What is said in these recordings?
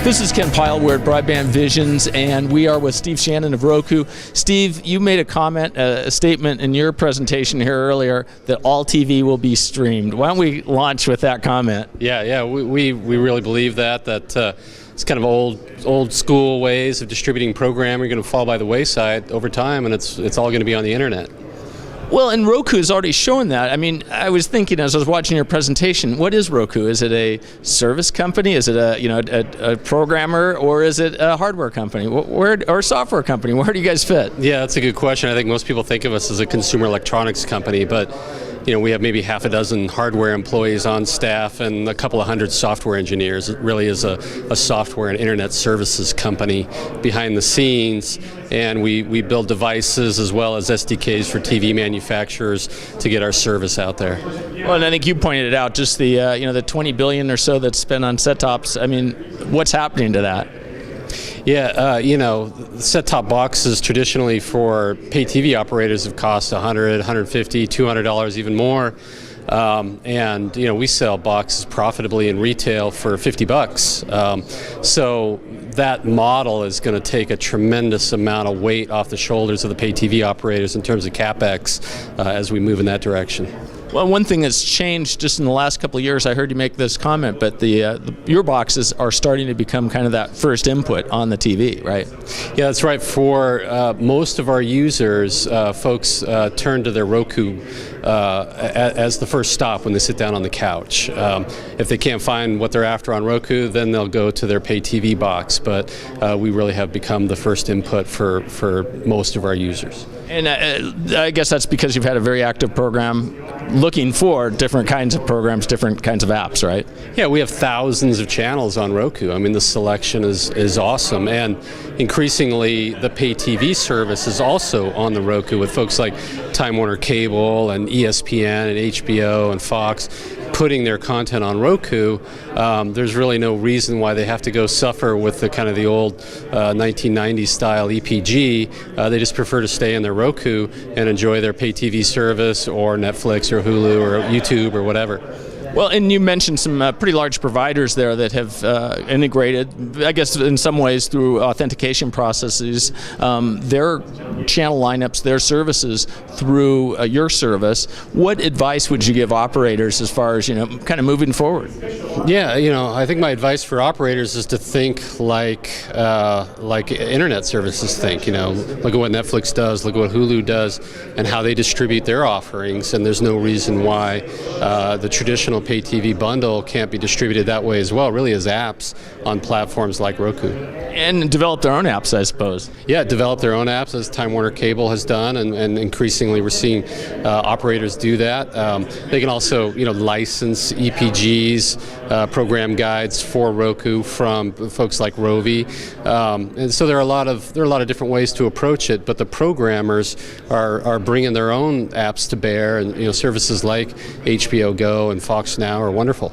This is Ken Pyle. We're at BroadbandVisions, and we are with Steve Shannon of Roku. Steve, you made a comment, a statement in your presentation here earlier that all TV will be streamed. Why don't we launch with that comment? Yeah, we really believe that it's kind of old school ways of distributing programming are going to fall by the wayside over time, and it's all going to be on the internet. Well, and Roku is already showing that. I mean, I was thinking as I was watching your presentation, what is Roku? Is it a service company? Is it a programmer, or is it a hardware company, or a software company? Where do you guys fit? Yeah, that's a good question. I think most people think of us as a consumer electronics company, but we have maybe half a dozen hardware employees on staff and a couple of hundred software engineers. It really is a software and internet services company behind the scenes, and we build devices as well as SDKs for TV manufacturers to get our service out there. Well, and I think you pointed it out, just the the $20 billion or so that's spent on set-tops. I mean, what's happening to that? Yeah, set-top boxes traditionally for pay TV operators have cost $100, $150, $200, even more. And we sell boxes profitably in retail for $50. So that model is going to take a tremendous amount of weight off the shoulders of the pay TV operators in terms of CapEx as we move in that direction. Well, one thing that's changed just in the last couple of years, I heard you make this comment, but your boxes are starting to become kind of that first input on the TV, right? Yeah, that's right. For most of our users, folks turn to their Roku as the first stop when they sit down on the couch. If they can't find what they're after on Roku, then they'll go to their pay TV box, but we really have become the first input for most of our users. And I guess that's because you've had a very active program looking for different kinds of programs, different kinds of apps, right? Yeah, we have thousands of channels on Roku. I mean, the selection is awesome, and increasingly the pay TV service is also on the Roku with folks like Time Warner Cable and ESPN and HBO and Fox putting their content on Roku. There's really no reason why they have to go suffer with the old 1990s style EPG. They just prefer to stay in their Roku and enjoy their pay TV service or Netflix or Hulu or YouTube or whatever. Well, and you mentioned some pretty large providers there that have integrated, I guess in some ways through authentication processes, their channel lineups, their services through your service. What advice would you give operators as far as, kind of moving forward? Yeah, I think my advice for operators is to think like internet services think. Look at what Netflix does, look at what Hulu does, and how they distribute their offerings, and there's no reason why the traditional pay TV bundle can't be distributed that way as well, really as apps on platforms like Roku. And develop their own apps, I suppose. Yeah, develop their own apps, as Time Warner Cable has done, and increasingly we're seeing operators do that. They can also, license EPGs, program guides for Roku from folks like Rovi, and so there are a lot of different ways to approach it. But the programmers are bringing their own apps to bear, and services like HBO Go and Fox Now are wonderful.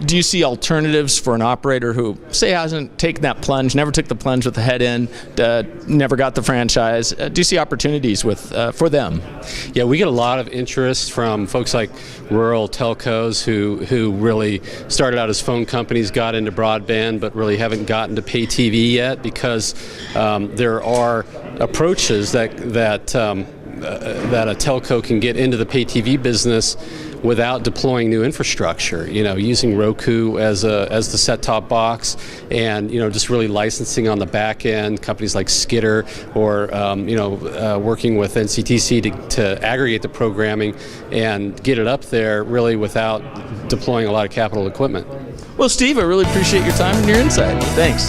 Do you see alternatives for an operator who, say, hasn't taken that plunge, never took the plunge with the head in, never got the franchise? Do you see opportunities for them? Yeah, we get a lot of interest from folks like rural telcos who really started out as phone companies, got into broadband, but really haven't gotten to pay TV yet because there are approaches that a telco can get into the pay TV business without deploying new infrastructure, using Roku as the set-top box, and just really licensing on the back end, companies like Skitter, or working with NCTC to aggregate the programming and get it up there really without deploying a lot of capital equipment. Well, Steve, I really appreciate your time and your insight. Thanks.